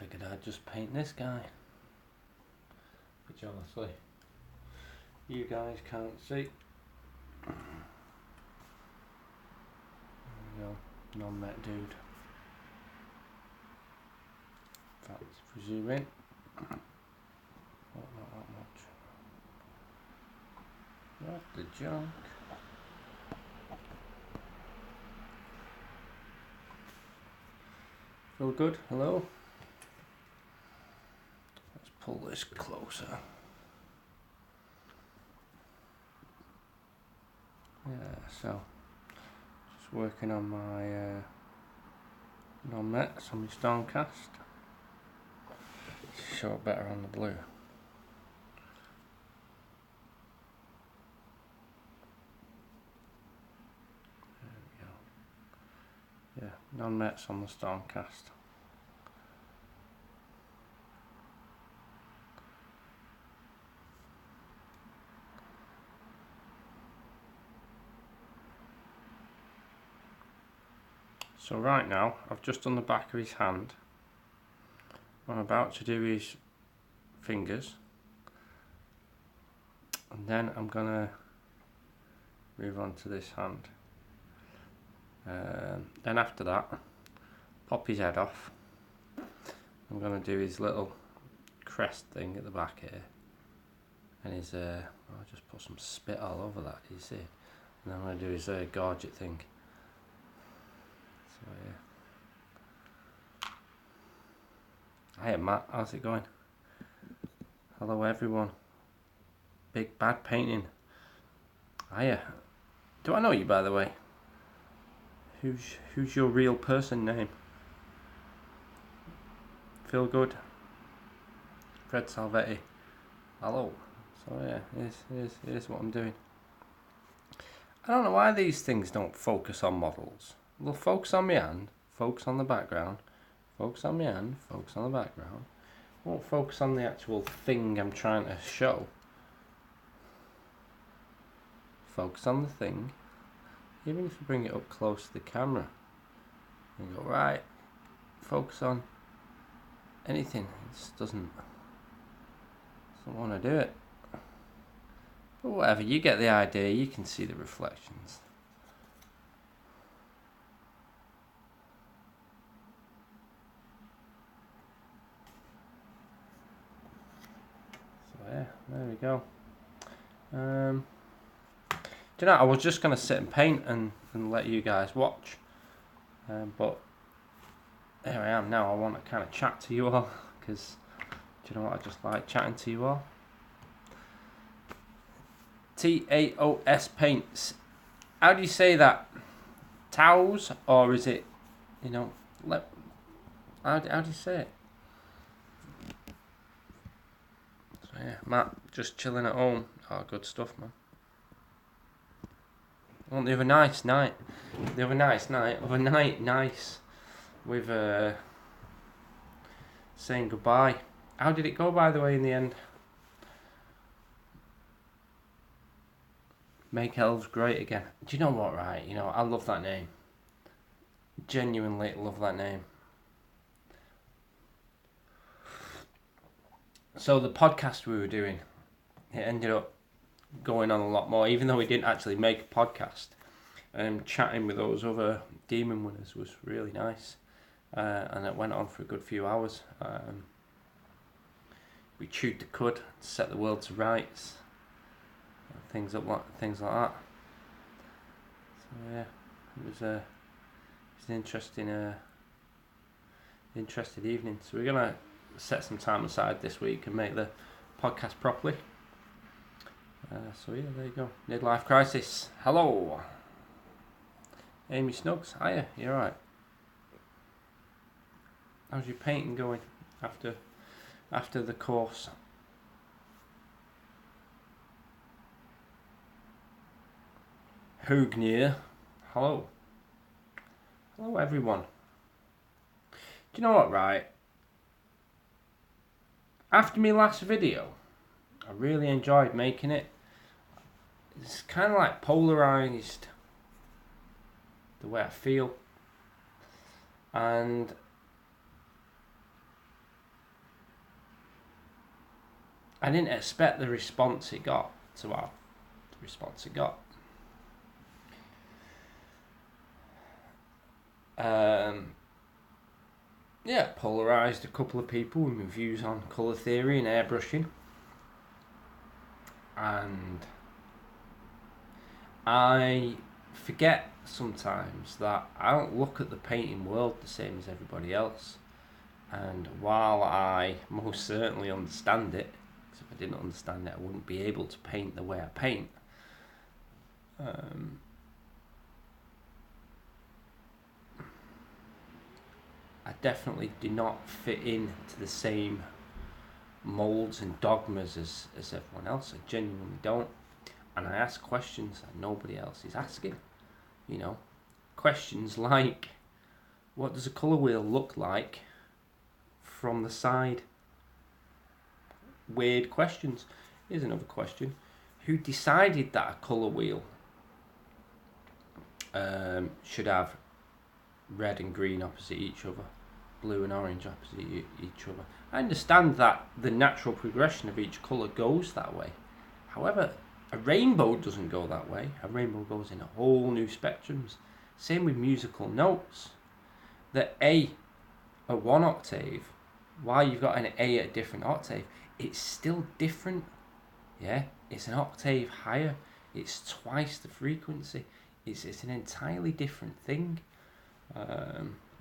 figured I'd just paint this guy, which honestly you guys can't see. There we go, non-met dude. In fact, if we zoom in, not that much. What the junk? Feel good? Hello? Let's pull this closer. Yeah, so just working on my non-mets on my Stormcast. Show it better on the blue. There we go. Yeah, non-mets on the Stormcast. So right now, I've just done the back of his hand. I'm about to do his fingers. And then I'm gonna move on to this hand. Then after that, pop his head off. I'm gonna do his little crest thing at the back here. And his, I'll just put some spit all over that, you see. And then I'm gonna do his gorget thing. So yeah. Hiya Matt, how's it going? Hello everyone. Big Bad Painting. Hiya. Do I know you, by the way? Who's your real person name? Feel good? Fred Salvetti. Hello. So yeah, here's what I'm doing. I don't know why these things don't focus on models. They'll focus on my hand, focus on the background, focus on my hand, focus on the background. Won't focus on the actual thing I'm trying to show. Focus on the thing. Even if you bring it up close to the camera, and go right, focus on anything. It just doesn't want to do it. But whatever, you get the idea. You can see the reflections. So yeah, there we go. Do you know, I was just going to sit and paint and let you guys watch, but here I am now. I want to kind of chat to you all, because do you know what, I just like chatting to you all. Taos Paints. How do you say that? Taos, or is it, you know, how do you say it? So yeah, Matt, just chilling at home. Oh, good stuff, man. Well, the other nice night nice with saying goodbye. How did it go, by the way, in the end? Make elves great again. Do you know what, right? You know, I love that name. Genuinely love that name. So the podcast we were doing, it ended up going on a lot more, even though we didn't actually make a podcast. Chatting with those other demon winners was really nice, and it went on for a good few hours. We chewed the cud, set the world to rights, things like that. So yeah, it was an interesting evening. So we're gonna set some time aside this week and make the podcast properly. So yeah, there you go. Midlife crisis. Hello, Amy Snugs. Hiya. You alright? How's your painting going after the course? Hugnier. Hello. Hello everyone. Do you know what, right? After my last video, I really enjoyed making it. It's kind of like polarised the way I feel, and I didn't expect the response it got to have the response it got. Yeah, polarised a couple of people with my views on colour theory and airbrushing. And I forget sometimes that I don't look at the painting world the same as everybody else. And while I most certainly understand it, because if I didn't understand it I wouldn't be able to paint the way I paint, I definitely do not fit into the same moulds and dogmas as everyone else. I genuinely don't. And I ask questions that nobody else is asking. You know, questions like, what does a colour wheel look like from the side? Weird questions. Here's another question. Who decided that a colour wheel should have red and green opposite each other, blue and orange opposite each other? I understand that the natural progression of each colour goes that way. However, a rainbow doesn't go that way. A rainbow goes in a whole new spectrums. Same with musical notes. The A at one octave, while you've got an A at a different octave, it's still different. Yeah, it's an octave higher. It's twice the frequency. It's an entirely different thing.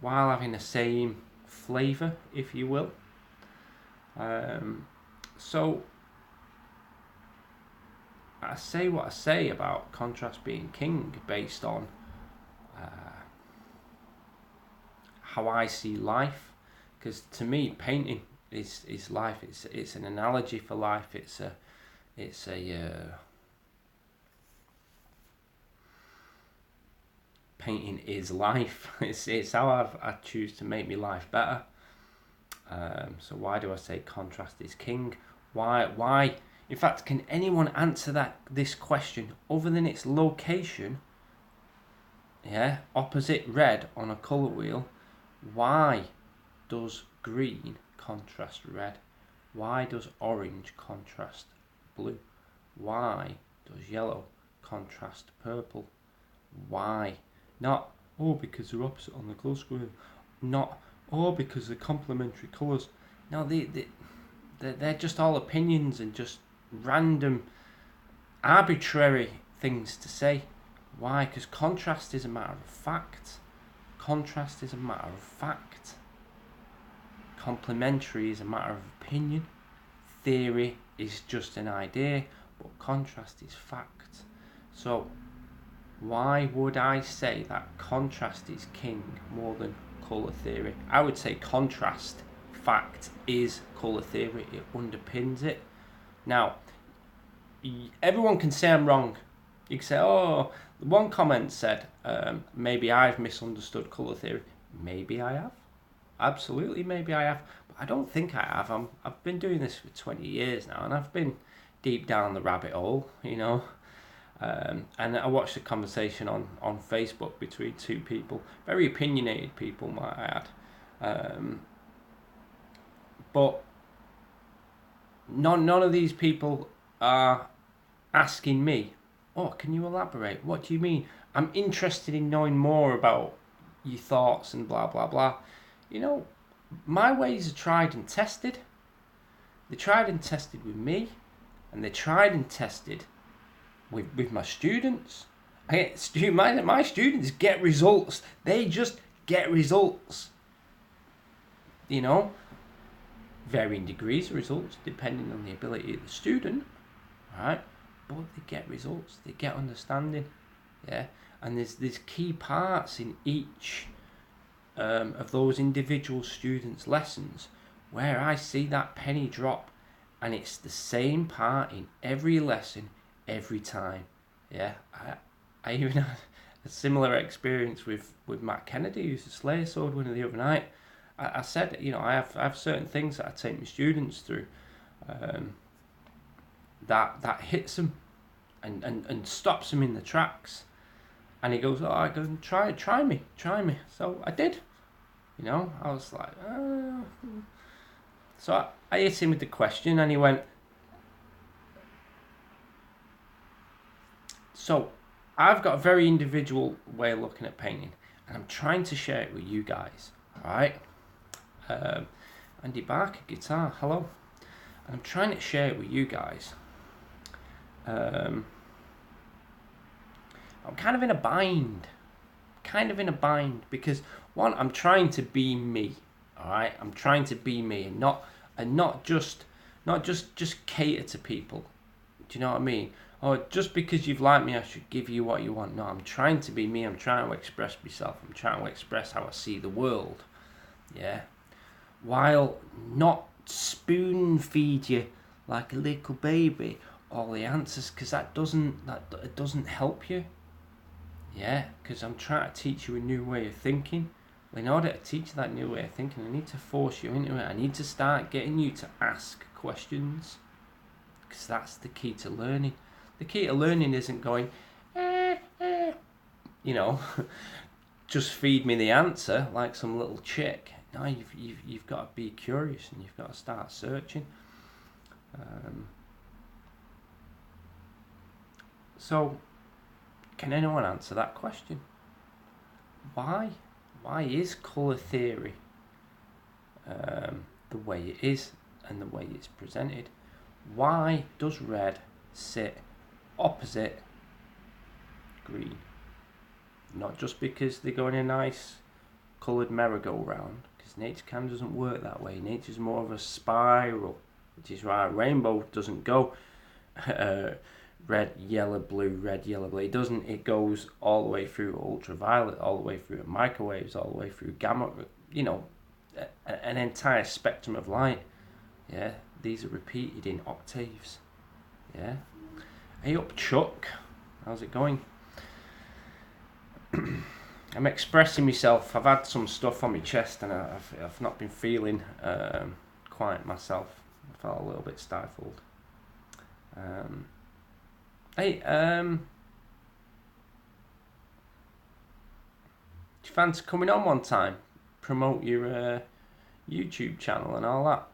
While having the same flavour, if you will. So I say what I say about contrast being king based on how I see life, because to me painting is life. It's an analogy for life. It's a painting is life. It's how I choose to make my life better. So why do I say contrast is king? Why? In fact, can anyone answer this question other than its location? Yeah, opposite red on a colour wheel. Why does green contrast red? Why does orange contrast blue? Why does yellow contrast purple? Why? Not, because they're opposite on the colour scale. Not, because they're complementary colours. No, they're just all opinions and just random, arbitrary things to say. Why? Because contrast is a matter of fact. Contrast is a matter of fact. Complementary is a matter of opinion. Theory is just an idea, but contrast is fact. So why would I say that contrast is king more than colour theory? I would say contrast, fact, is colour theory. It underpins it. Now, everyone can say I'm wrong. You can say, one comment said, maybe I've misunderstood colour theory. Maybe I have. Absolutely, maybe I have. But I don't think I have. I've been doing this for 20 years now, and I've been deep down the rabbit hole, you know. And I watched a conversation on Facebook between two people, very opinionated people, might I add. But none of these people are asking me, can you elaborate? What do you mean? I'm interested in knowing more about your thoughts and blah, blah, blah. You know, my ways are tried and tested. They're tried and tested with me, and they're tried and tested with my students. My students get results. They just get results. You know, varying degrees of results depending on the ability of the student, right? But they get results. They get understanding. Yeah, and there's key parts in each of those individual students' lessons where I see that penny drop, and it's the same part in every lesson every time. Yeah, I even had a similar experience with Matt Kennedy, who's a Slayer sword winner, the other night. I said, I have certain things that I take my students through that hits them and stops them in the tracks. And he goes, I go, try me. So I did. I was like, So I hit him with the question, and he went, So I've got a very individual way of looking at painting, and I'm trying to share it with you guys. All right. Andy Barker, guitar, hello. And I'm trying to share it with you guys. I'm kind of in a bind. Because one, I'm trying to be me. All right, I'm trying to be me, and not just cater to people. Do you know what I mean? Or just because you've liked me, I should give you what you want. No, I'm trying to be me. I'm trying to express myself. I'm trying to express how I see the world. Yeah. While not spoon feed you like a little baby all the answers, because it doesn't help you. Yeah, because I'm trying to teach you a new way of thinking. In order to teach you that new way of thinking, I need to force you into it. I need to start getting you to ask questions, because that's the key to learning. The key to learning isn't going, you know, just feed me the answer like some little chick. No, you've got to be curious, and you've got to start searching. So, can anyone answer that question? Why is colour theory the way it is and the way it's presented? Why does red sit opposite green? Not just because they go in a nice coloured merry-go-round, because nature kind of doesn't work that way. Nature's more of a spiral, which is why rainbow doesn't go red, yellow, blue, red, yellow, blue. It doesn't. It goes all the way through ultraviolet, all the way through microwaves, all the way through gamma. You know, an entire spectrum of light. Yeah, these are repeated in octaves. Yeah. Hey up, Chuck. How's it going? I'm expressing myself. I've had some stuff on my chest, and I've not been feeling quite myself. I felt a little bit stifled. Hey, do you fancy coming on one time? Promote your YouTube channel and all that.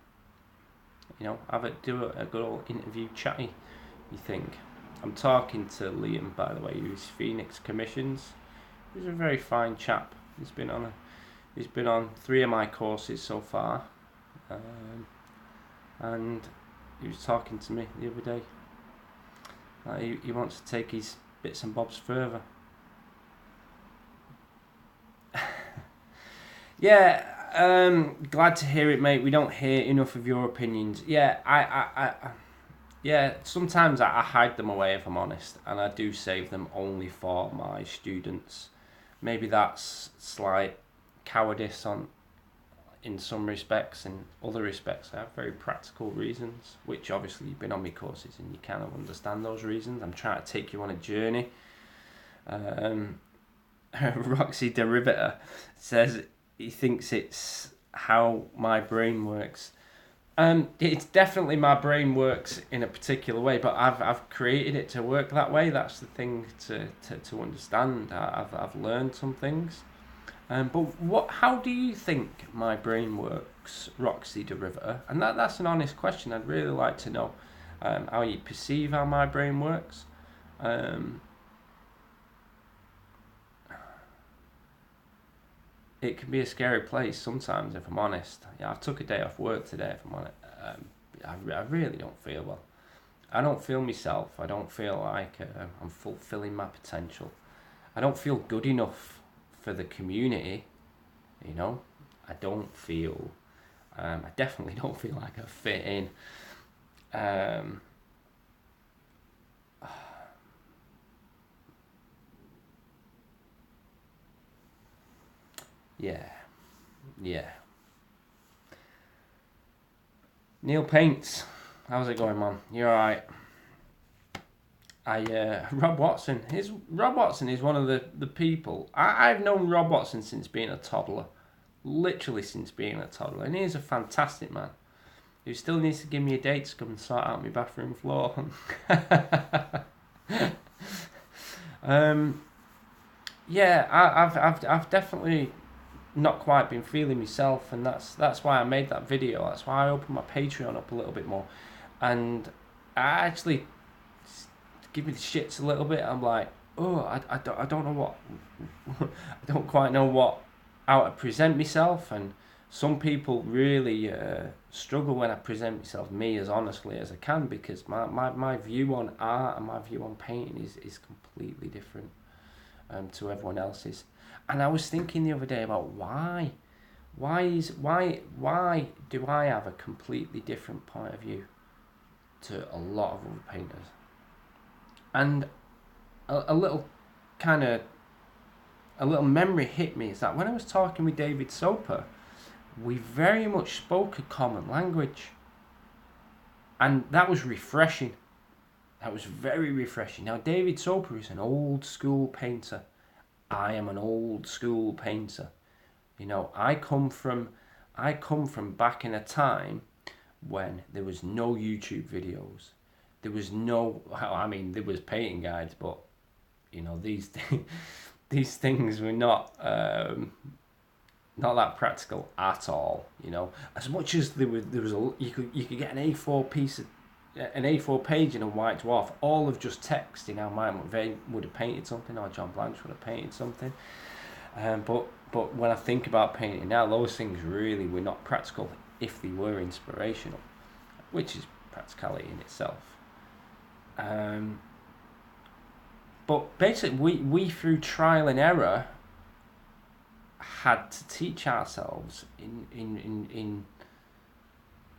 You know, do a good old interview chatty. You think? I'm talking to Liam, by the way, who's Phoenix Commissions. He's a very fine chap. He's been on 3 of my courses so far, and he was talking to me the other day. He wants to take his bits and bobs further. Yeah, glad to hear it, mate. We don't hear enough of your opinions. Yeah, yeah, sometimes I hide them away, if I'm honest, and I do save them only for my students. Maybe that's slight cowardice in some respects. In other respects, I have very practical reasons, which obviously you've been on my courses and you kind of understand those reasons. I'm trying to take you on a journey. Roxy Derivator says he thinks it's how my brain works. It's definitely my brain works in a particular way, but I've created it to work that way. That's the thing to understand. I've learned some things. But how do you think my brain works, Roxy Derivator? And that's an honest question. I'd really like to know how you perceive how my brain works. It can be a scary place sometimes, if I'm honest. Yeah, I took a day off work today, if I'm honest. I really don't feel well. I don't feel myself. I don't feel like I'm fulfilling my potential. I don't feel good enough for the community, you know. I don't feel, I definitely don't feel like I fit in. Yeah. Neil Paints, how's it going, man? You alright? Rob Watson is one of the people. I've known Rob Watson since being a toddler, literally since being a toddler, and he's a fantastic man who still needs to give me a date to come and sort out my bathroom floor. Yeah, I've definitely not quite been feeling myself, and that's why I made that video. That's why I opened my Patreon up a little bit more, and I actually give me the shits a little bit. I'm like, oh, I don't know what, I don't quite know how to present myself. And some people really struggle when I present myself, me, as honestly as I can, because my view on art and my view on painting is completely different to everyone else's. And I was thinking the other day about why do I have a completely different point of view to a lot of other painters? And a little memory hit me, is that when I was talking with David Soper, we very much spoke a common language, and that was refreshing. That was very refreshing. Now, David Soper is an old school painter. I am an old school painter. You know, I come from back in a time when there was no YouTube videos. There was no, I mean, there was painting guides, but you know, these these things were not that practical at all. You know, as much as there was you could get an A4 page in a white dwarf, all of just text. You know, mine would have painted something, or John Blanche would have painted something. But when I think about painting now, those things really were not practical if they were inspirational, which is practicality in itself. But basically, we through trial and error had to teach ourselves in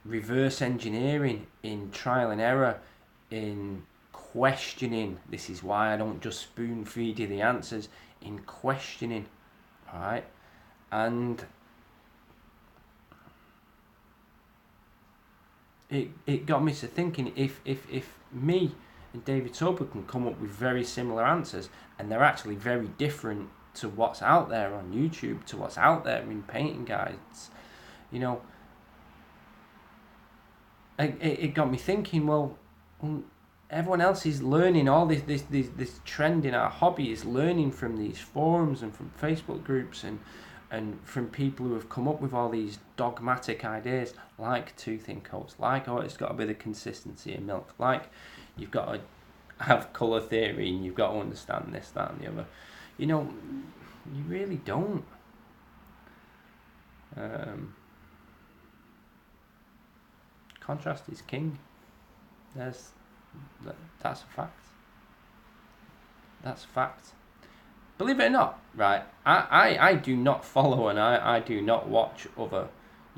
reverse engineering, in trial and error, in questioning. This is why I don't just spoon feed you the answers. In questioning, all right, and it got me to thinking, if me and David Soper can come up with very similar answers, and they're actually very different to what's out there on YouTube, to what's out there in painting guides, you know, it got me thinking, well, everyone else is learning. All this trend in our hobby is learning from these forums and from Facebook groups and from people who have come up with all these dogmatic ideas, like toothing coats, like, oh, it's got to be the consistency of milk, like you've got to have colour theory and you've got to understand this, that and the other. You know, you really don't. Contrast is king. That's a fact. That's a fact. Believe it or not, right, I do not follow and I do not watch other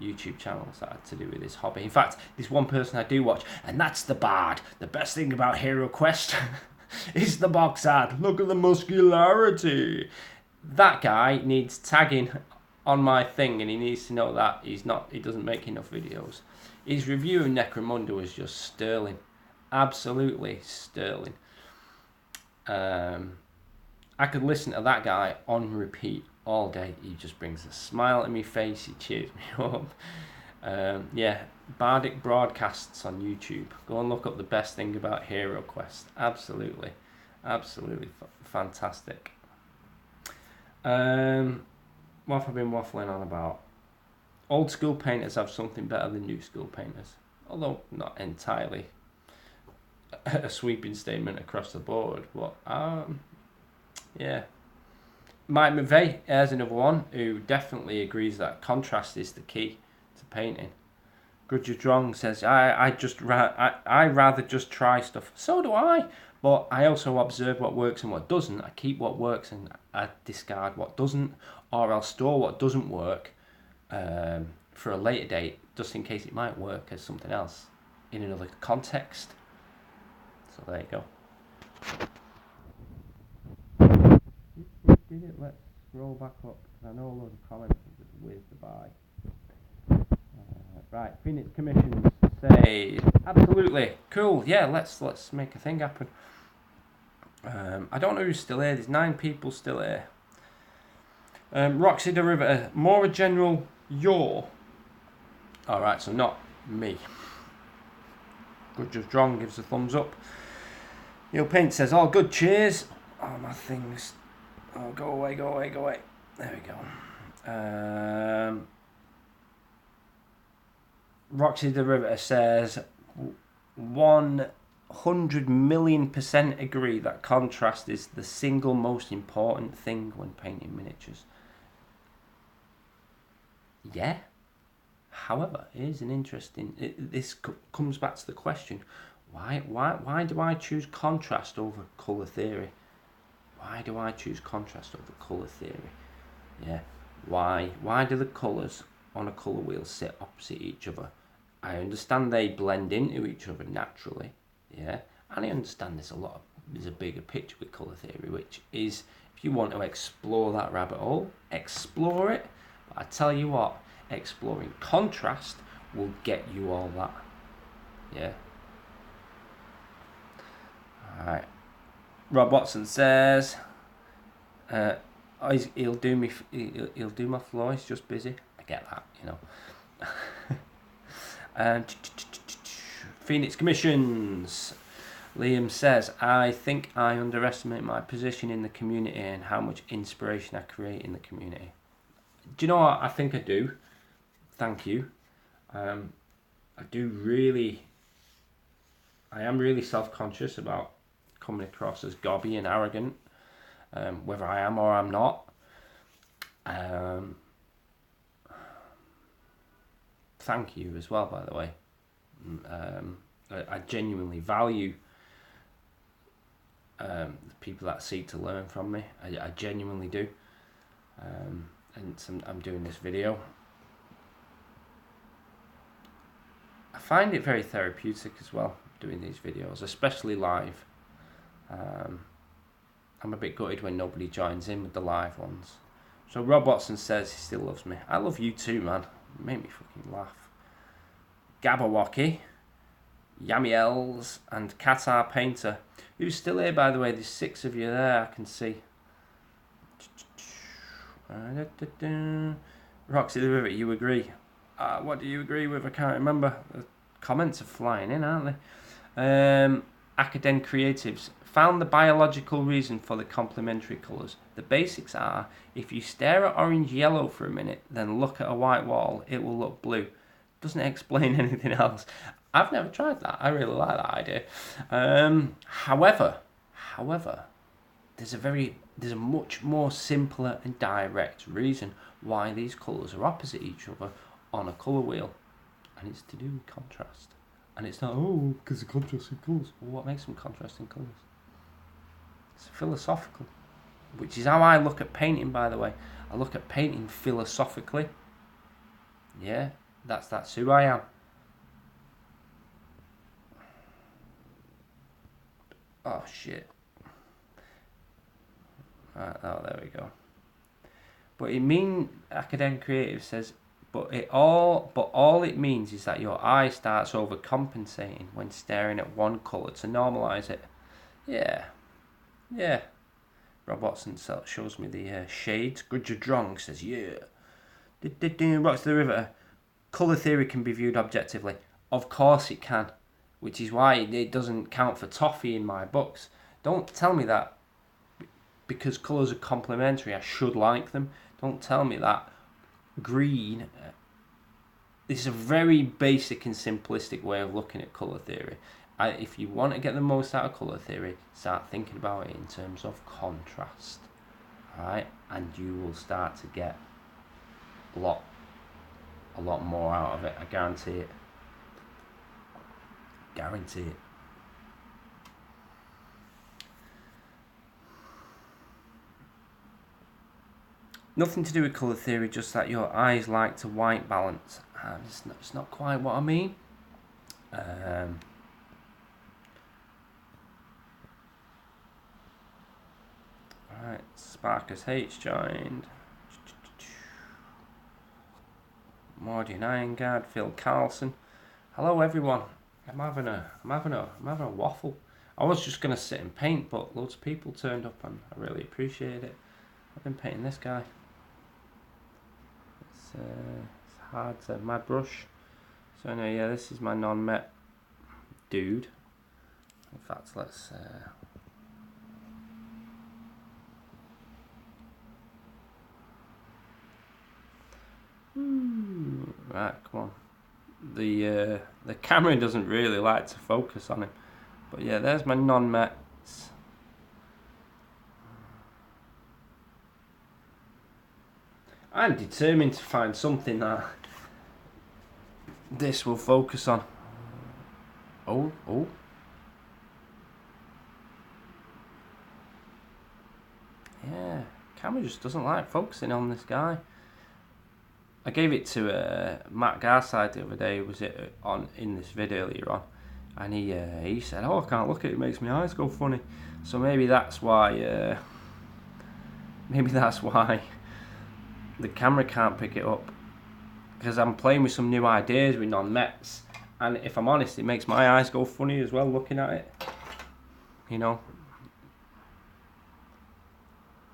YouTube channels that are to do with this hobby. In fact, there's one person I do watch, and that's the Bard. The best thing about Hero Quest is the box art. Look at the muscularity. That guy needs tagging on my thing, and he needs to know that he doesn't make enough videos. His review of Necromunda was just sterling. Absolutely sterling. I could listen to that guy on repeat all day. He just brings a smile to my face. He cheers me up. Yeah, Bardic Broadcasts on YouTube. Go and look up the best thing about Hero Quest. Absolutely fantastic. What have I been waffling on about? Old school painters have something better than new school painters, although not entirely a sweeping statement across the board. But yeah, Mike McVeigh, there's another one who definitely agrees that contrast is the key to painting. Grudge Drong says, I rather just try stuff. So do I, but I also observe what works and what doesn't. I keep what works and I discard what doesn't, or I'll store what doesn't work for a later date, just in case it might work as something else in another context. So there you go. Did it? Let's scroll back up, because I know a lot of comments have just whizzed by. Right, Phoenix Commissions say absolutely cool. Yeah, let's make a thing happen. I don't know who's still here. There's 9 people still here. Roxy Derivative, more a general yaw. Alright, so not me. Good Just Strong gives a thumbs up. Neil Paint says, all good, cheers. Oh, my things. Oh, go away. There we go. Roxy Derivative says, one 100,000,000% agree that contrast is the single most important thing when painting miniatures. Yeah. However, here's an interesting. This comes back to the question: why do I choose contrast over color theory? Why do I choose contrast over color theory? Yeah. Why do the colors on a color wheel sit opposite each other? I understand they blend into each other naturally. Yeah, and I understand there's a bigger picture with colour theory, which is, if you want to explore that rabbit hole, explore it. But I tell you what, exploring contrast will get you all that. Yeah. Alright. Rob Watson says, he'll do my floor, he's just busy. I get that, you know. Phoenix Commissions. Liam says, I think I underestimate my position in the community and how much inspiration I create in the community. Do you know what? I think I do. Thank you. I am really self-conscious about coming across as gobby and arrogant, whether I am or I'm not. Thank you as well, by the way. I genuinely value the people that seek to learn from me. I genuinely do. And I'm doing this video. I find it very therapeutic as well, doing these videos, especially live. I'm a bit gutted when nobody joins in with the live ones. So Rob Watson says he still loves me. I love you too, man. You make me fucking laugh. Gabawaki, Yamiels, and Qatar Painter, who's still here, by the way. There's 6 of you there, I can see. Roxy the Rivet, you agree? What do you agree with? I can't remember. The comments are flying in, aren't they? Academic Creatives found the biological reason for the complementary colours. The basics are, if you stare at orange yellow for a minute, then look at a white wall, it will look blue. Doesn't explain anything else. I've never tried that. I really like that idea. However, there's a much more simpler and direct reason why these colours are opposite each other on a colour wheel, and it's to do with contrast. And it's not, because of contrasting colours. Well, what makes them contrasting colours? It's philosophical, which is how I look at painting, by the way. I look at painting philosophically. Yeah, that's who I am. Oh shit. Right, there we go. But Academic Creative says, but all it means is that your eye starts overcompensating when staring at one colour to normalise it. Yeah. Rob Watson shows me the shades. Gudger Drong says, yeah. Rocks the River. Colour theory can be viewed objectively. Of course it can. Which is why it doesn't count for toffee in my books. Don't tell me that because colours are complementary, I should like them. Don't tell me that green. This is a very basic and simplistic way of looking at colour theory. If you want to get the most out of colour theory, start thinking about it in terms of contrast. Alright? And you will start to get a lot more out of it. I guarantee it. Guarantee it. Nothing to do with colour theory, just that your eyes like to white balance. It's not quite what I mean. Right, Sparkus H joined. Mordian Irongard, Phil Carlson. Hello everyone. I'm having a waffle. I was just gonna sit and paint, but loads of people turned up and I really appreciate it. I've been painting this guy. It's hard to my brush. So anyway, yeah, this is my non-met dude. In fact, let's right, come on. The camera doesn't really like to focus on him. But yeah, there's my non-Mets. I'm determined to find something that this will focus on. Oh. Yeah, camera just doesn't like focusing on this guy. I gave it to Matt Garside the other day. Was it on in this video earlier on? And he said, "Oh, I can't look at it. It makes my eyes go funny." So maybe that's why. Maybe that's why the camera can't pick it up. Because I'm playing with some new ideas with non-Mets, and if I'm honest, it makes my eyes go funny as well looking at it. You know.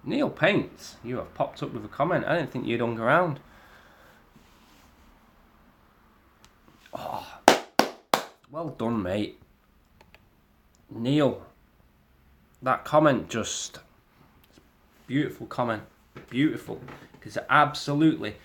Neil Paints, you have popped up with a comment. I didn't think you'd hung around. Oh, well done, mate. Neil, that comment just... beautiful comment. Beautiful. Because it absolutely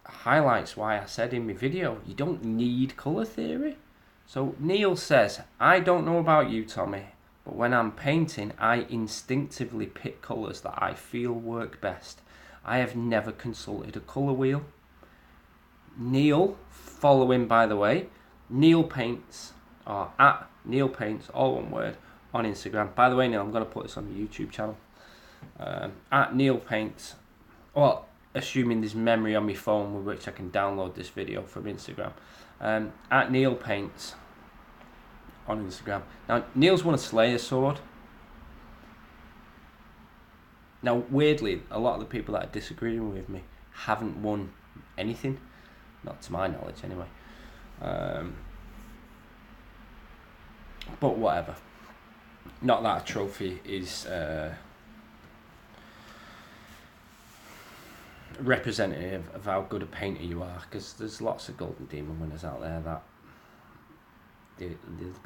highlights why I said in my video, you don't need colour theory. So Neil says, I don't know about you, Tommy, but when I'm painting, I instinctively pick colours that I feel work best. I have never consulted a colour wheel. Neil, follow him by the way, Neil Paints, or at Neil Paints, all one word, on Instagram. By the way, Neil, I'm going to put this on the YouTube channel. At Neil Paints, well, assuming there's memory on my phone with which I can download this video from Instagram. At Neil Paints on Instagram. Now, Neil's won a Slayer sword. Now, weirdly, a lot of the people that are disagreeing with me haven't won anything. Not to my knowledge, anyway. But whatever. Not that a trophy is representative of how good a painter you are, because there's lots of Golden Demon winners out there that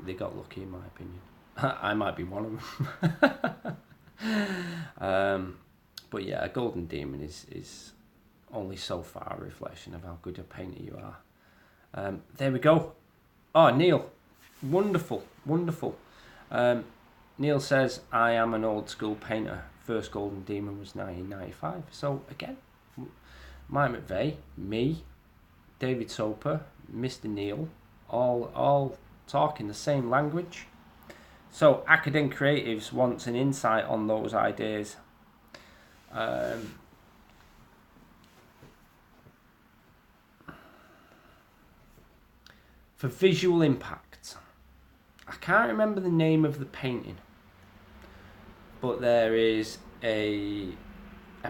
they got lucky, in my opinion. I might be one of them. But yeah, a Golden Demon is only so far a reflection of how good a painter you are. There we go. Oh, Neil, wonderful. Neil says, I am an old school painter. First Golden Demon was 1995. So again, Mike McVeigh, me, David Soper, Mr. Neil, all talking the same language. So Academic Creatives wants an insight on those ideas. For visual impact, I can't remember the name of the painting, but there is a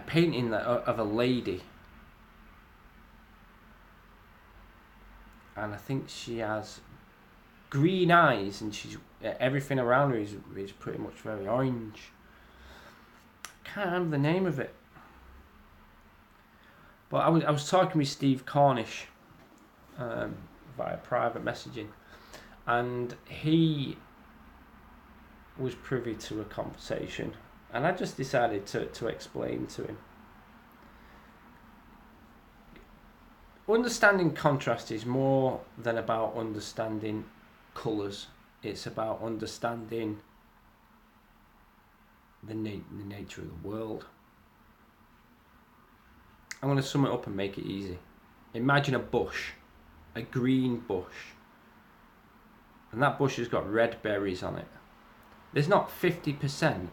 painting of a lady, and I think she has green eyes, and she's everything around her is pretty much very orange. I can't remember the name of it, but I was talking with Steve Cornish via private messaging, and he was privy to a conversation, and I just decided to explain to him. Understanding contrast is more than about understanding colours. It's about understanding the nature of the world. I'm going to sum it up and make it easy. Imagine a bush, a green bush, and that bush has got red berries on it. There's not 50%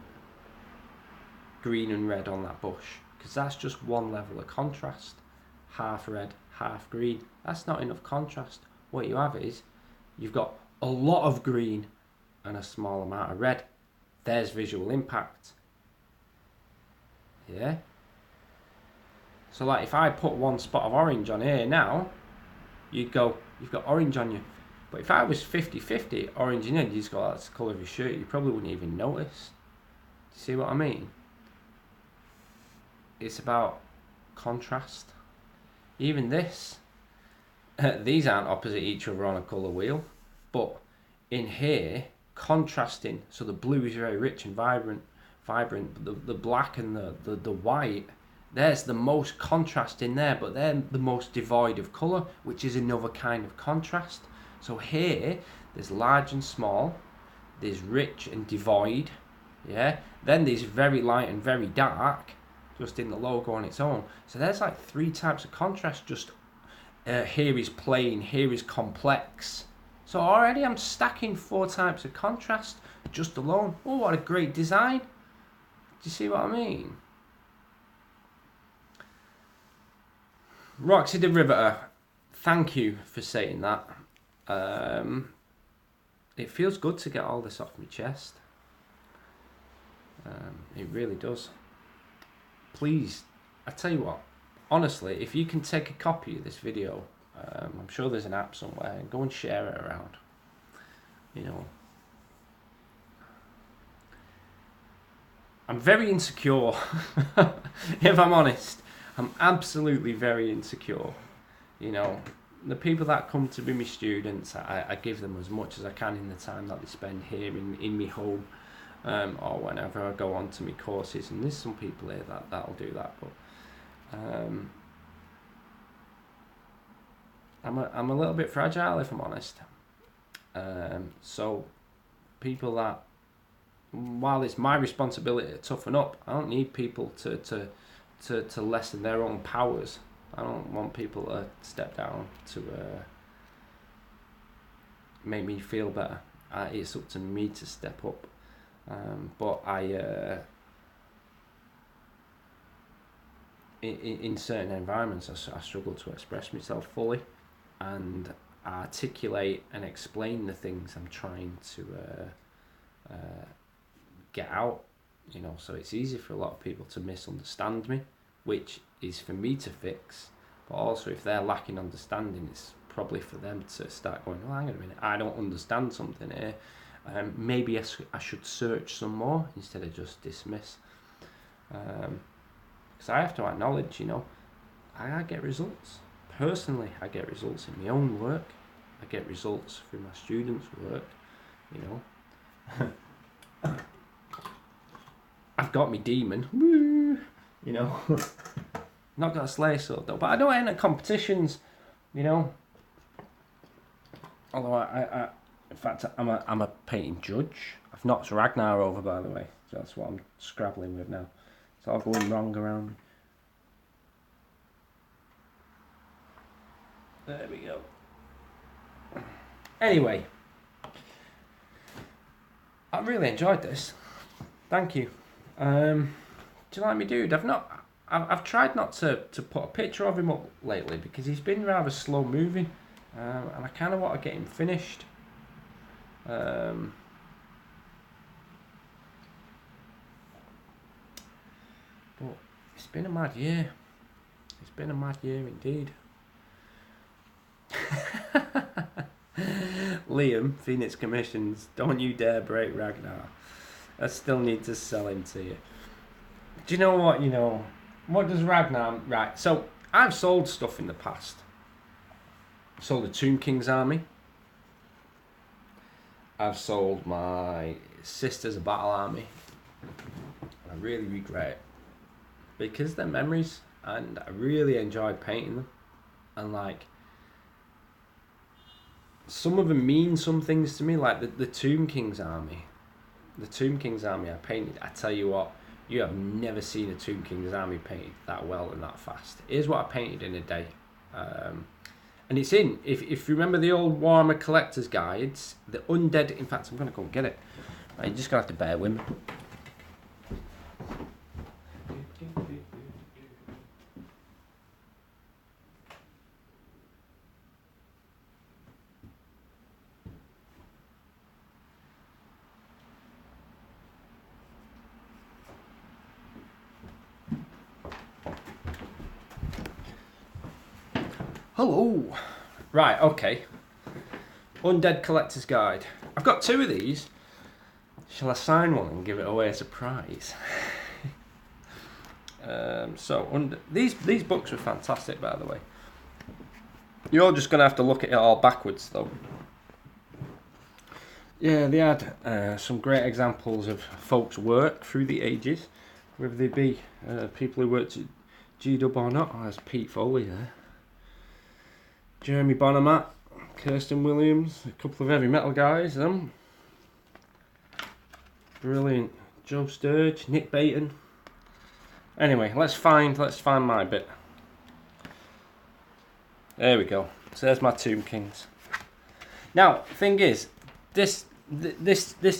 green and red on that bush, because that's just one level of contrast. Half red, half green. That's not enough contrast. What you have is, you've got a lot of green and a small amount of red. There's visual impact. Yeah? So like if I put one spot of orange on here now, you'd go, you've got orange on you. But if I was 50-50 orange and red, you just go, that's the colour of your shirt, you probably wouldn't even notice. Do you see what I mean? It's about contrast. Even this, these aren't opposite each other on a colour wheel, but in here, contrasting, so the blue is very rich and vibrant, the black and the white There's the most contrast in there, but they're the most devoid of colour, which is another kind of contrast. So here, there's large and small, there's rich and devoid, yeah. Then there's very light and very dark, just in the logo on its own. So there's like 3 types of contrast. Just here is plain, here is complex. So already I'm stacking 4 types of contrast just alone. Oh, what a great design! Do you see what I mean? Roxy the Riveter, thank you for saying that. It feels good to get all this off my chest. It really does. Please, I tell you what, honestly, if you can take a copy of this video, I'm sure there's an app somewhere, and go and share it around. You know, I'm very insecure. If I'm honest, I'm absolutely very insecure. You know, the people that come to be my students, I give them as much as I can in the time that they spend here in my home, or whenever I go on to my courses. And there's some people here that'll do that, but I'm a little bit fragile, if I'm honest. So people that, while it's my responsibility to toughen up, I don't need people to lessen their own powers. I don't want people to step down to make me feel better. It's up to me to step up. But in certain environments, I struggle to express myself fully and articulate and explain the things I'm trying to get out. You know, so it's easy for a lot of people to misunderstand me, which is for me to fix. But also, if they're lacking understanding, it's probably for them to start going, well, hang on a minute, I don't understand something here. Maybe I should search some more instead of just dismiss. Because I have to acknowledge, you know, I get results. Personally, I get results in my own work. I get results through my students' work, you know. I've got me demon, woo, you know. Not got a sleigh sword though, but I don't enter competitions, you know. Although I in fact, I'm a painting judge. I've knocked Ragnar over, by the way, so that's what I'm scrabbling with now. It's all going wrong around me. There we go. Anyway, I really enjoyed this. Thank you. Do you like me, dude? I've tried not to put a picture of him up lately because he's been rather slow moving, and I kind of want to get him finished. But it's been a mad year. It's been a mad year indeed. Liam, Phoenix Commissions, don't you dare break Ragnar. I still need to sell him to you. Do you know what, what does Ragnar... Right, so I've sold stuff in the past. Sold the Tomb King's Army. I've sold my Sisters of Battle Army. I really regret it. Because they're memories, and I really enjoyed painting them. And like, some of them mean some things to me, like the Tomb King's Army. The Tomb King's Army I painted, I tell you what, you have never seen a Tomb King's Army painted that well and that fast. Here's what I painted in a day. And it's in, if you remember the old Warhammer Collector's Guides, the undead, in fact I'm going to go and get it. You're just going to have to bear with me. Hello. Right, okay. Undead Collector's Guide. I've got 2 of these. Shall I sign one and give it away as a prize? These books were fantastic, by the way. You're just going to have to look at it all backwards, though. Yeah, they had some great examples of folks' work through the ages, whether they be people who worked at G-Dub or not. Oh, there's Pete Foley there. Jeremy Bonomat, Kirsten Williams, a couple of heavy metal guys. Brilliant. Joe Sturge, Nick Baton. Anyway, let's find my bit. There we go. So there's my Tomb Kings. Now, thing is, this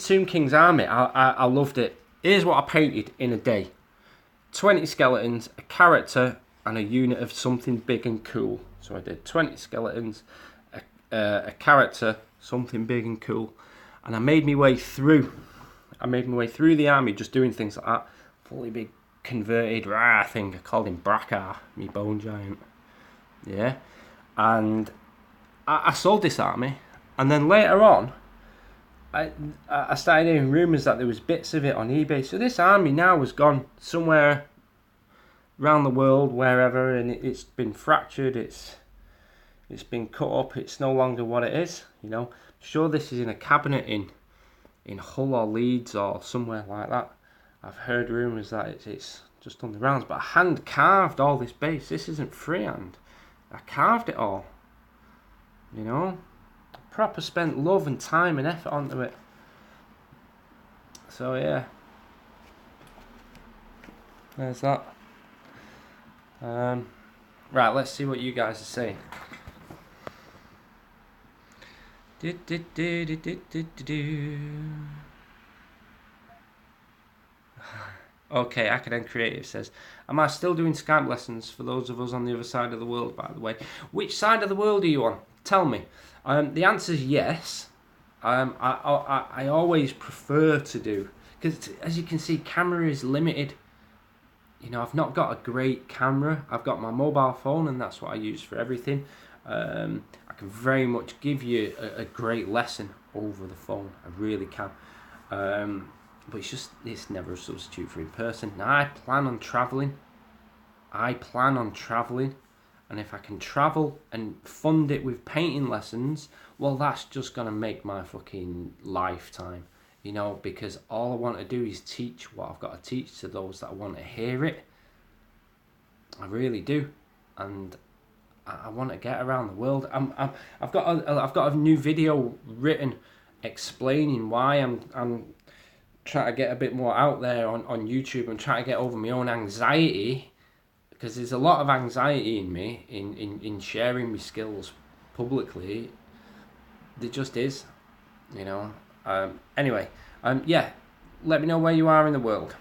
Tomb Kings army, I loved it. Here's what I painted in a day: 20 skeletons, a character, and a unit of something big and cool. So I did 20 skeletons, a character, something big and cool, and I made my way through. The army just doing things like that. Fully big converted thing. I called him Brackar, me bone giant. Yeah, and I sold this army, and then later on, I started hearing rumours that there was bits of it on eBay. So this army now has gone somewhere around the world, wherever, and it's been fractured. It's been cut up. It's no longer what it is. You know, I'm sure this is in a cabinet in Hull or Leeds or somewhere like that. I've heard rumours that it's just on the rounds, but I hand carved all this base. This isn't freehand. I carved it all. You know, proper spent love and time and effort onto it. So yeah, there's that. Right, let's see what you guys are saying. Okay, Academic Creative says, am I still doing Skype lessons for those of us on the other side of the world, by the way? Which side of the world are you on? Tell me. The answer is yes. I always prefer to do, because as you can see, camera is limited. You know, I've not got a great camera. I've got my mobile phone, and that's what I use for everything. I can very much give you a great lesson over the phone. I really can. But it's never a substitute for in person. Now, I plan on travelling. And if I can travel and fund it with painting lessons, well, that's just going to make my fucking lifetime. You know, because all I want to do is teach what I've got to teach to those that want to hear it. I really do. And I want to get around the world. I've got a new video written explaining why I'm trying to get a bit more out there on YouTube and trying to get over my own anxiety, because there's a lot of anxiety in me in sharing my skills publicly. There just is, you know. Anyway, yeah, let me know where you are in the world,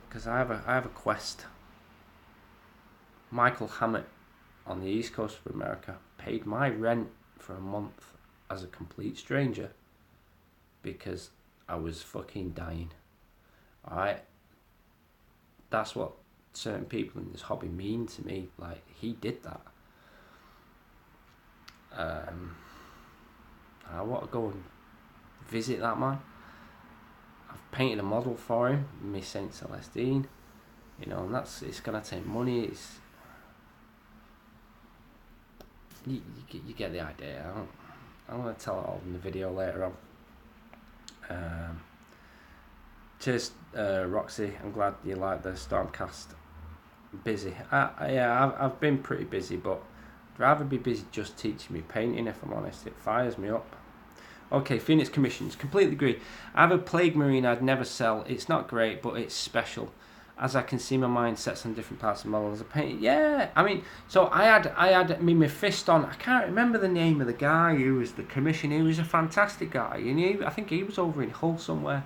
because I have a quest. Michael Hammett on the East Coast of America paid my rent for a month as a complete stranger because I was fucking dying. Alright? That's what certain people in this hobby mean to me. Like, he did that. I want to go and visit that man. I've painted a model for him, Miss Saint Celestine. You know, and it's gonna take money. You get the idea. I'm gonna tell it all in the video later on. Cheers, Roxy. I'm glad you like the Stormcast. Busy. I've been pretty busy, but I'd rather be busy just teaching me painting, if I'm honest. It fires me up. Okay, Phoenix Commissions. Completely agree. I have a Plague Marine I'd never sell. It's not great, but it's special. As I can see my mind sets on different parts of the model as a paint. Yeah, I mean, so I had me fist on. I can't remember the name of the guy who was the commission. He was a fantastic guy, and I think he was over in Hull somewhere.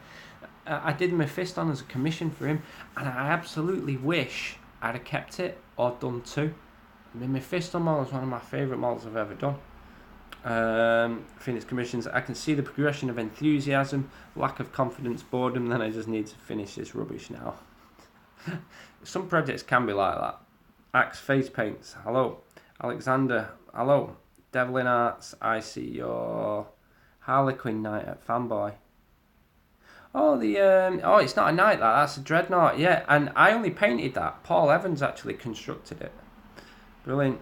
I did my fist on as a commission for him, and I absolutely wish I'd have kept it or done two. My fist on model is one of my favourite models I've ever done. Phoenix Commissions. I can see the progression of enthusiasm, lack of confidence, boredom. Then I just need to finish this rubbish now. Some projects can be like that. Axe Face Paints, hello. Alexander, hello. Devlin Arts, I see your Harlequin Knight at Fanboy. Oh, it's not a knight, that's a dreadnought, yeah. And I only painted that. Paul Evans actually constructed it. Brilliant.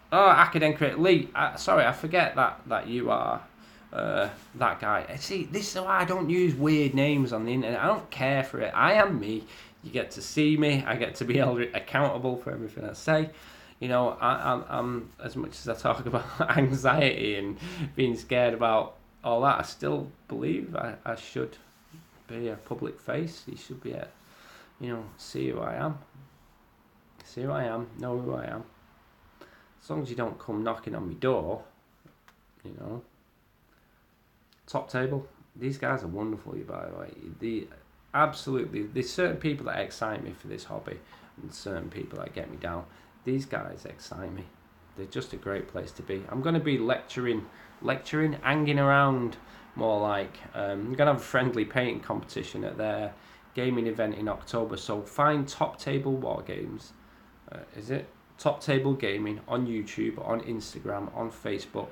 Oh, Academic Lee, sorry, I forget that you are that guy. See, this is why I don't use weird names on the internet. I don't care for it. I am me. You get to see me. I get to be held accountable for everything I say. You know, I'm as much as I talk about anxiety and being scared about all that, I still believe I should be a public face. You should be see who I am. See who I am, know who I am. As long as you don't come knocking on my door, Top Table, these guys are wonderful, by the way. There's certain people that excite me for this hobby and certain people that get me down. These guys excite me. They're just a great place to be. I'm going to be lecturing, hanging around more like. I'm going to have a friendly painting competition at their gaming event in October. So find Top Table War Games. Is it? Top Table Gaming on YouTube, on Instagram, on Facebook.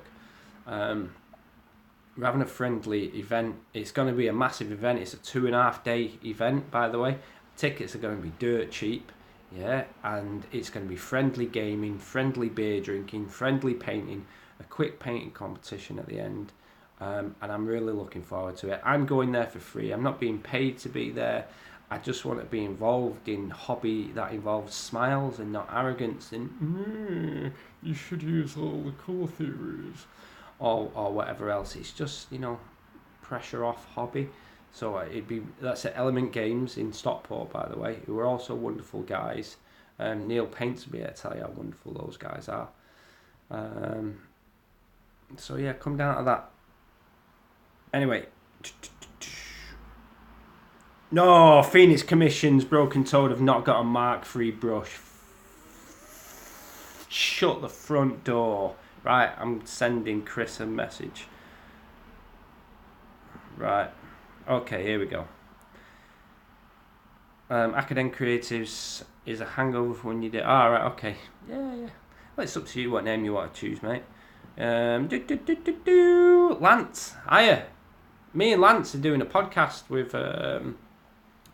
We're having a friendly event. It's going to be a massive event. It's a 2.5 day event, by the way. Tickets are going to be dirt cheap. Yeah, and it's going to be friendly gaming, friendly beer drinking, friendly painting, a quick painting competition at the end, and I'm really looking forward to it. I'm going there for free. I'm not being paid to be there. I just want to be involved in hobby that involves smiles and not arrogance and you should use all the cool theories or whatever else. It's just, pressure off hobby. So that's at Element Games in Stockport, by the way, who are also wonderful guys. Neil Paints will be able to tell you how wonderful those guys are. So yeah, come down to that. Anyway. No, Phoenix Commissions, Broken Toad have not got a Mark III brush. Shut the front door. Right, I'm sending Chris a message. Right. Okay, here we go. Academic Creatives is a hangover for when you did. Right, okay. Yeah. Well, it's up to you what name you want to choose, mate. Lance, hiya. Me and Lance are doing a podcast with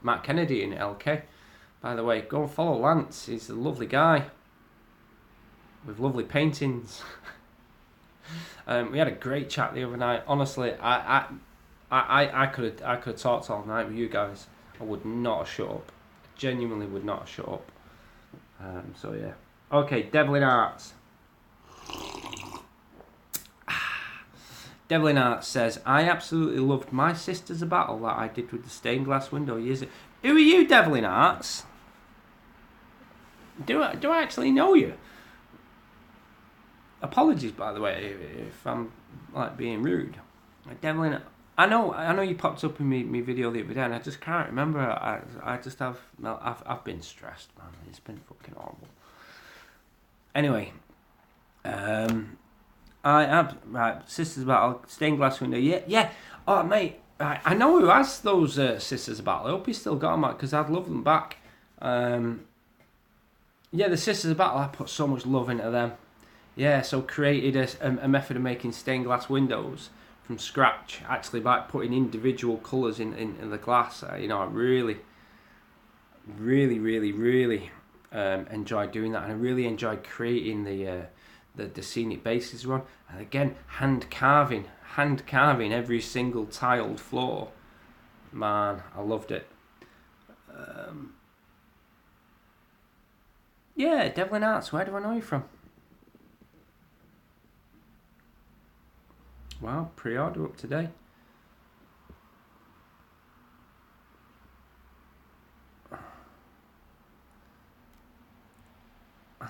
Matt Kennedy in LK. By the way, go and follow Lance. He's a lovely guy with lovely paintings. We had a great chat the other night. Honestly, I could have talked all night with you guys. I would not have shut up. I genuinely would not have shut up. So yeah. Okay, Devlin Arts. Devlin Arts says, I absolutely loved My Sister's a Battle that I did with the stained glass window years ago. Who are you, Devlin Arts? Do I actually know you? Apologies, by the way, if I'm being rude. Devlin, I know you popped up in me video the other day, and I just can't remember. I've been stressed, man. It's been fucking horrible. Anyway, I have Sisters Battle, stained glass window. Yeah. Oh, mate, I know who has those Sisters Battle. I hope he's still got them, because I'd love them back. The Sisters Battle, I put so much love into them. Yeah, so created a method of making stained glass windows from scratch, actually by putting individual colours in the glass. I really enjoyed doing that, and I really enjoyed creating the scenic bases run, and again hand carving every single tiled floor. Man, I loved it. Devlin Arts, where do I know you from? Wow, pre-order up today.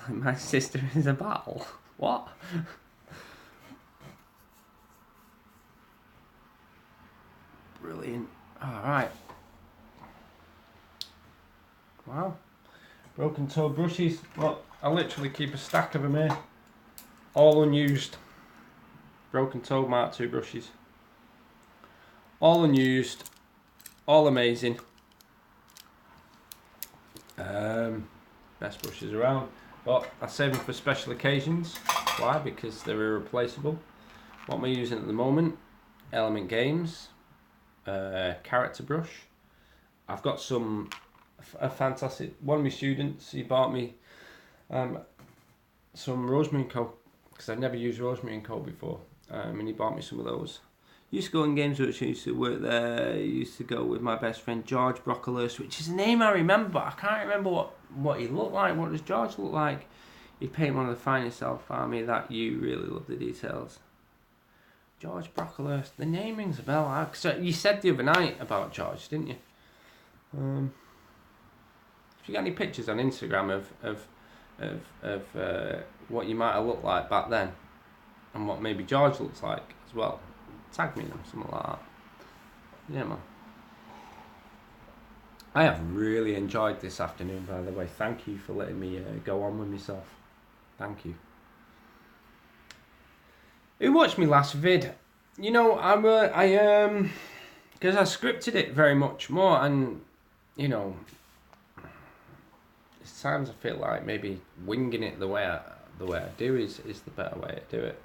My sister is a battle. What? Brilliant. Alright. Wow. Broken toe brushes. Well, I literally keep a stack of them here. All unused. Broken toe Mark II brushes. All unused. All amazing. Best brushes around. But I save them for special occasions. Why? Because they're irreplaceable. What am I using at the moment? Element Games. Character brush. I've got a fantastic... One of my students, he bought me some rosemary and co, because I've never used rosemary and co before. And he bought me some of those. Used to go in Games Workshop, used to work there, used to go with my best friend George Brocklehurst, which is a name I remember, but I can't remember what he looked like. What does George look like? He'd paint one of the finest Elf Army that you really love the details. George Brocklehurst, the name rings a bell. You said the other night about George, didn't you? If you got any pictures on Instagram of what you might have looked like back then, and what maybe George looks like as well, tag me in them, something like that. Yeah, man. I have really enjoyed this afternoon, by the way. Thank you for letting me go on with myself. Thank you. Who watched me last vid? You know, because I scripted it very much more, and you know, there's times I feel like maybe winging it the way I do is the better way to do it.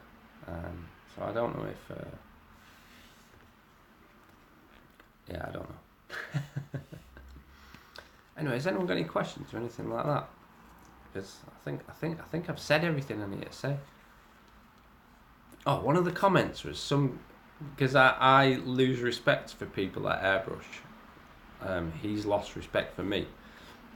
So I don't know if. I don't know. Anyway, has anyone got any questions or anything like that? Because I think I've said everything I need to say. Oh, one of the comments was because I lose respect for people at Airbrush. He's lost respect for me.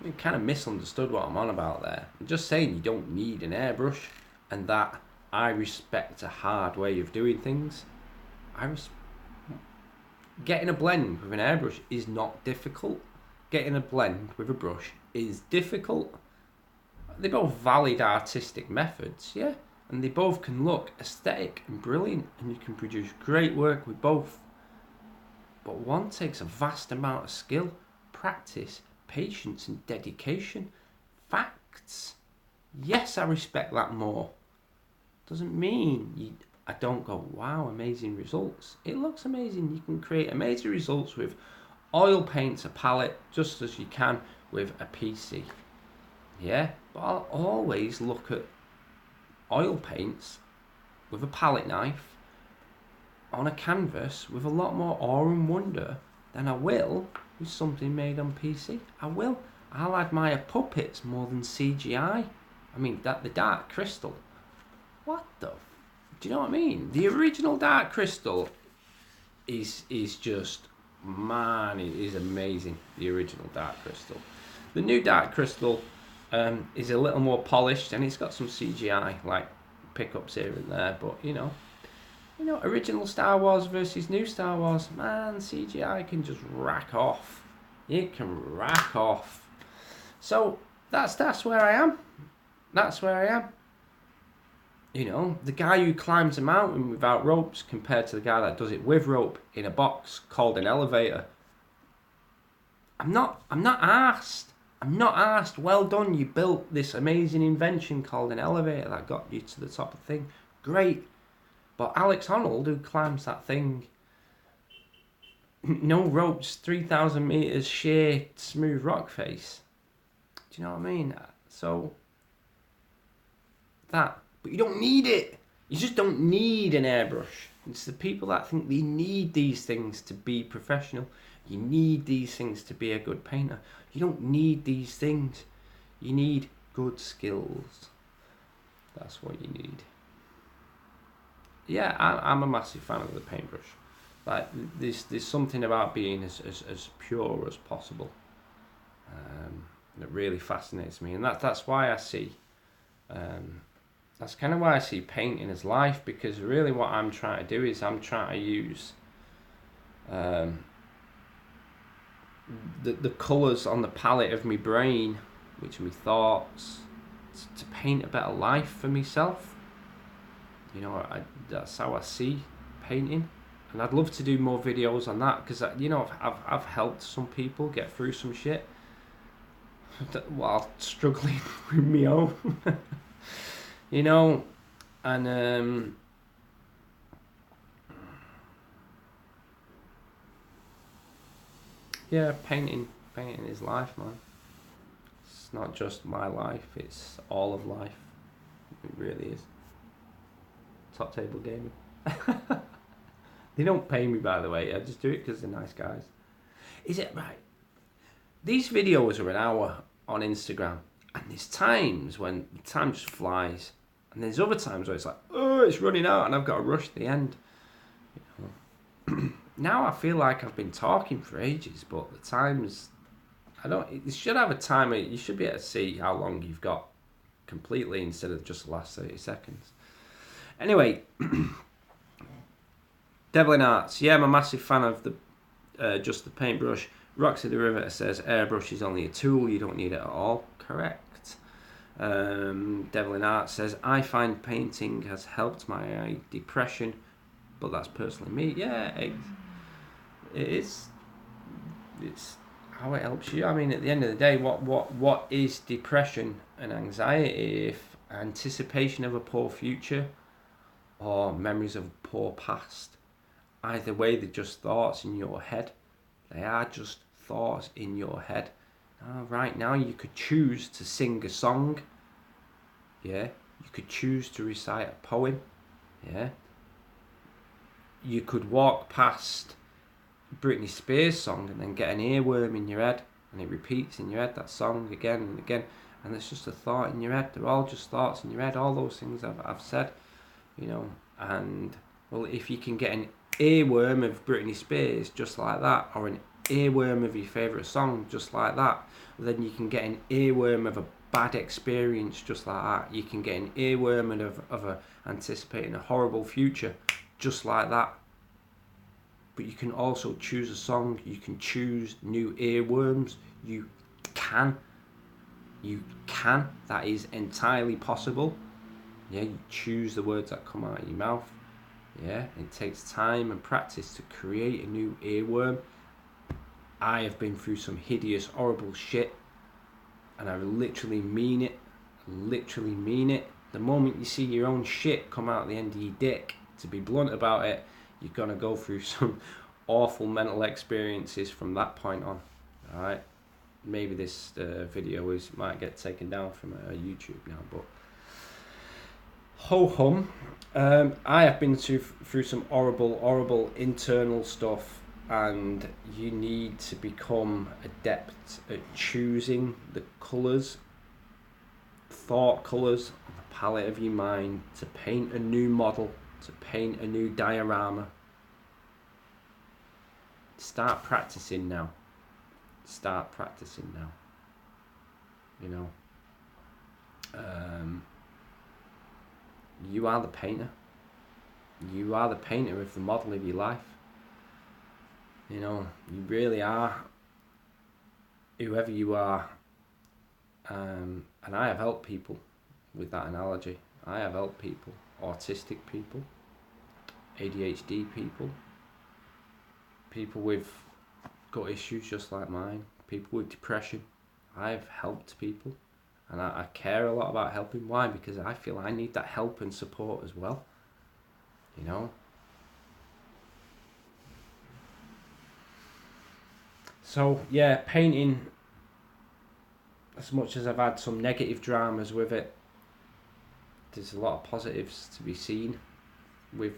He kind of misunderstood what I'm on about there. I'm just saying you don't need an airbrush, and that I respect a hard way of doing things. Getting a blend with an airbrush is not difficult. Getting a blend with a brush is difficult. They're both valid artistic methods, yeah? And they both can look aesthetic and brilliant, and you can produce great work with both. But one takes a vast amount of skill, practice, patience and dedication. Facts. Yes, I respect that more. Doesn't mean I don't go, wow, amazing results. It looks amazing. You can create amazing results with oil paints, a palette, just as you can with a PC. Yeah, but I'll always look at oil paints with a palette knife on a canvas with a lot more awe and wonder than I will with something made on PC. I'll admire puppets more than CGI. I mean, the Dark Crystal. What the? Do you know what I mean? The original Dark Crystal is just, man, it is amazing. The original Dark Crystal. The new Dark Crystal is a little more polished, and it's got some CGI like pickups here and there. But you know, original Star Wars versus new Star Wars, man, CGI can just rack off. It can rack off. So that's where I am. That's where I am. You know, the guy who climbs a mountain without ropes compared to the guy that does it with rope in a box called an elevator. I'm not arsed. I'm not arsed. Well done, you built this amazing invention called an elevator that got you to the top of the thing. Great. But Alex Honnold, who climbs that thing, no ropes, 3,000 meters sheer smooth rock face. Do you know what I mean? So, that. But you don't need it. You just don't need an airbrush. It's the people that think they need these things to be professional. You need these things to be a good painter. You don't need these things. You need good skills. That's what you need. Yeah, I'm a massive fan of the paintbrush. Like, there's something about being as pure as possible that really fascinates me, and that's why I see. That's kind of why I see painting as life, because really what I'm trying to do is I'm trying to use the colours on the palette of my brain, which are my thoughts, to paint a better life for myself. You know, that's how I see painting, and I'd love to do more videos on that, because you know, I've helped some people get through some shit while struggling with my own. You know, and yeah, painting is life, man. It's not just my life, it's all of life. It really is. Top Table Gaming. They don't pay me, by the way. I just do it because they're nice guys. Is it right? These videos are an hour on Instagram, and there's times when time just flies, and there's other times where it's like, oh, it's running out, and I've got to rush to the end. You now I feel like I've been talking for ages, but the times you should have a timer. You should be able to see how long you've got completely instead of just the last 30 seconds. Anyway, Devlin Arts. Yeah, I'm a massive fan of the just the paintbrush. Roxy the Riveter says airbrush is only a tool. You don't need it at all. Correct. Devlin Arts says I find painting has helped my depression, but that's personally me. Yeah, it is. It's how it helps you. I mean, at the end of the day, what is depression and anxiety if anticipation of a poor future or memories of a poor past? Either way, they're just thoughts in your head. They are just thoughts in your head. Now, right now, you could choose to sing a song. Yeah. You could choose to recite a poem. Yeah. You could walk past Britney Spears song and then get an earworm in your head, and it repeats in your head that song again and again, and it's just a thought in your head. They're all just thoughts in your head. All those things I've said, you know. And well, if you can get an earworm of Britney Spears just like that, or an earworm of your favourite song just like that, then you can get an earworm of a bad experience just like that. You can get an earworm of anticipating a horrible future just like that. But you can also choose a song. You can choose new earworms. You can. That is entirely possible. Yeah, you choose the words that come out of your mouth. Yeah, it takes time and practice to create a new earworm. I have been through some hideous, horrible shit, and I literally mean it. Literally mean it. The moment you see your own shit come out the end of your dick, to be blunt about it, you're going to go through some awful mental experiences from that point on. Alright? Maybe this video might get taken down from YouTube now, but ho-hum. I have been through some horrible internal stuff, and you need to become adept at choosing the colours, thought colours, on the palette of your mind to paint a new model, to paint a new diorama. Start practicing now. Start practicing now. You know. You are the painter. You are the painter of the model of your life. You know, you really are. Whoever you are. And I have helped people with that analogy. I have helped people. Autistic people. ADHD people. People with gut issues just like mine. People with depression. I've helped people. And I care a lot about helping. Why? Because I feel I need that help and support as well. You know? So, yeah, painting, as much as I've had some negative dramas with it, there's a lot of positives to be seen with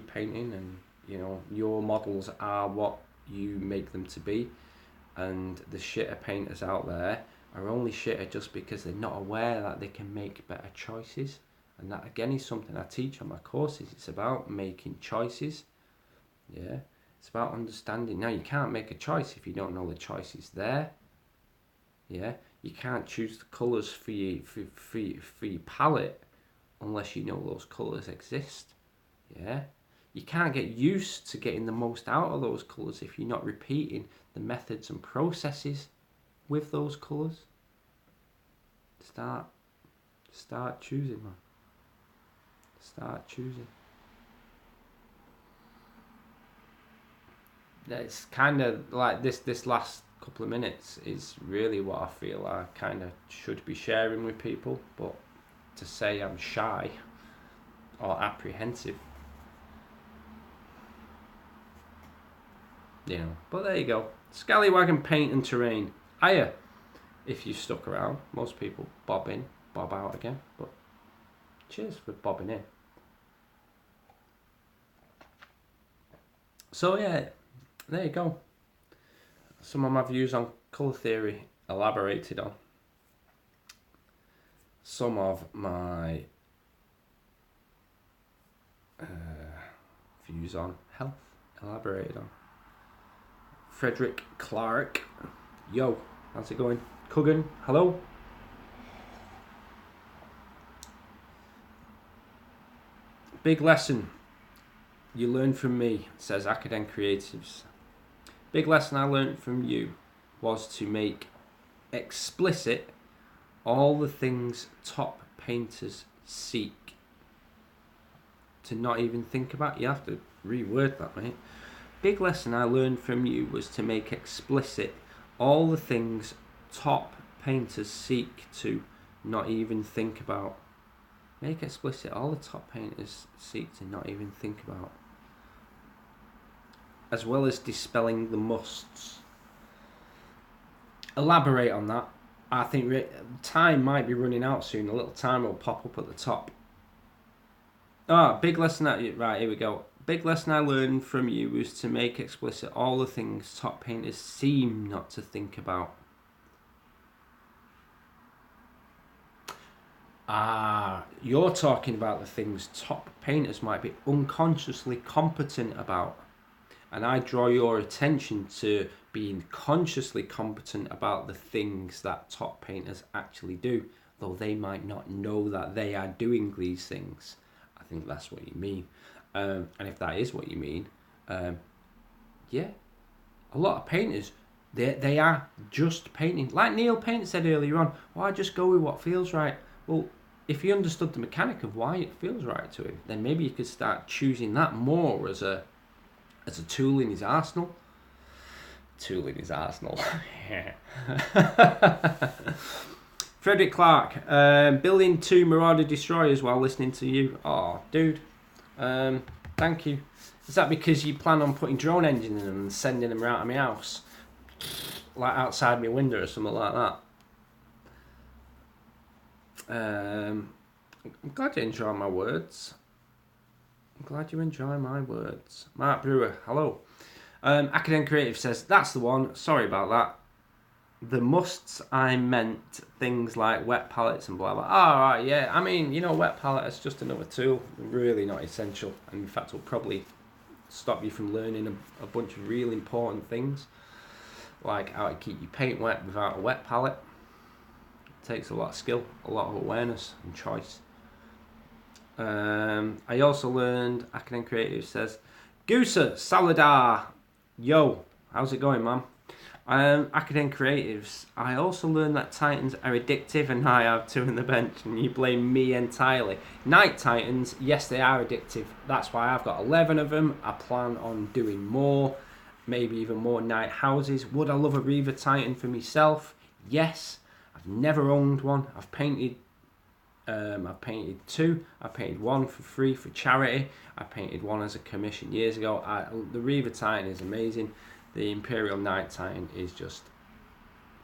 painting. And, you know, your models are what you make them to be. And the shitter painters out there are only shitter just because they're not aware that they can make better choices. And that again is something I teach on my courses. It's about making choices. Yeah, it's about understanding. Now, you can't make a choice if you don't know the choice is there. Yeah, you can't choose the colours for your palette unless you know those colours exist. Yeah, you can't get used to getting the most out of those colours if you're not repeating the methods and processes with those colours. Start choosing, man. Start choosing. It's kind of like this last couple of minutes is really what I feel I kind of should be sharing with people, but to say I'm shy or apprehensive, you know. But there you go. Scallywagon paint and terrain. Hiya. If you stuck around, most people bob in, bob out again. But cheers for bobbing in. So yeah, there you go. Some of my views on colour theory elaborated on. Some of my views on health, elaborated on. Frederick Clark, yo, how's it going? Cuggan, hello. Big lesson you learned from me, says Academic Creatives. Big lesson I learned from you was to make explicit all the things top painters seek. To not even think about. You have to reword that, mate. Big lesson I learned from you was to make explicit all the things top painters seek to not even think about. Make explicit all the top painters seek to not even think about. As well as dispelling the musts. Elaborate on that. I think time might be running out soon. A little timer will pop up at the top. Big lesson right, here we go. Big lesson I learned from you was to make explicit all the things top painters seem not to think about. You're talking about the things top painters might be unconsciously competent about. And I draw your attention to being consciously competent about the things that top painters actually do, though they might not know that they are doing these things. I think that's what you mean. And if that is what you mean, yeah, a lot of painters, they are just painting. Like Neil Paint said earlier on, I just go with what feels right. Well, if he understood the mechanic of why it feels right to him, then maybe he could start choosing that more as a tool in his arsenal. Frederick Clark, building 2 Marauder destroyers while listening to you. Oh, dude, thank you. Is that because you plan on putting drone engines in them and sending them around to my house, like outside my window or something like that? I'm glad you enjoy my words. Mark Brewer, hello. Academic Creative says, that's the one. Sorry about that. The musts I meant things like wet palettes and blah blah. Right, yeah. I mean, wet palette is just another tool. Really not essential. And in fact, will probably stop you from learning a bunch of really important things. Like how to keep your paint wet without a wet palette. It takes a lot of skill, a lot of awareness and choice. I also learned, Academic Creative says, Goosa Saladar, yo, how's it going, man? Academic Creatives, I also learned that Titans are addictive, and I have 2 in the bench, and you blame me entirely. Night Titans, yes, they are addictive. That's why I've got 11 of them. I plan on doing more, maybe even more night houses. Would I love a Reaver Titan for myself? Yes. I've never owned one. I've painted 2. I painted 1 for free for charity. I painted 1 as a commission years ago. The Reaver Titan is amazing. The Imperial Night Titan is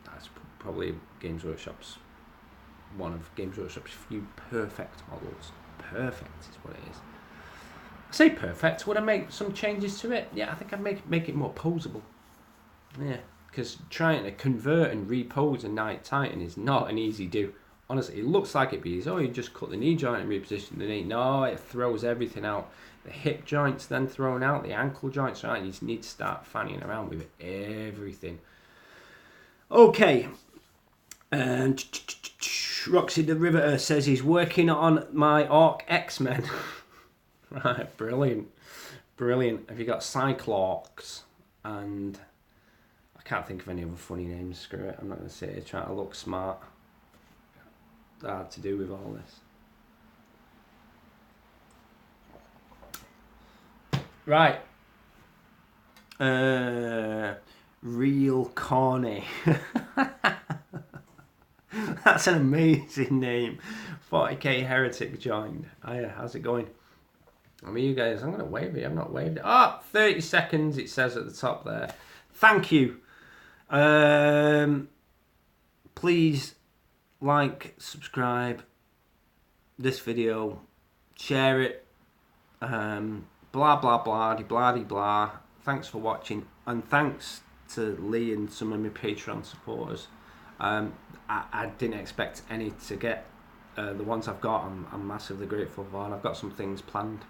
that's probably Games Workshop's, one of Games Workshop's few perfect models. Perfect is what it is. I say perfect. Would I make some changes to it? Yeah, I think I'd make it more posable. Yeah, because trying to convert and repose a Night Titan is not an easy do. Honestly, it looks like it is. You just cut the knee joint and reposition the knee. No, it throws everything out. The hip joints then thrown out. The ankle joints are out. You just need to start fanning around with everything. Okay. And Roxy the Riveter says he's working on my Orc X-Men. Right, brilliant. Have you got Cyclops? And I can't think of any other funny names. Screw it. I'm not going to sit here trying to look smart. Hard to do with all this. Right. Real Corny. That's an amazing name. 40k Heretic joined. Hiya, how's it going? I mean, you guys, I'm going to wave it. I've not waved it. 30 seconds it says at the top there. Thank you. Please like, subscribe this video, share it, blah blah blah, blah blah. Thanks for watching, and thanks to Lee and some of my Patreon supporters. I didn't expect any to get the ones I've got. I'm massively grateful for, and I've got some things planned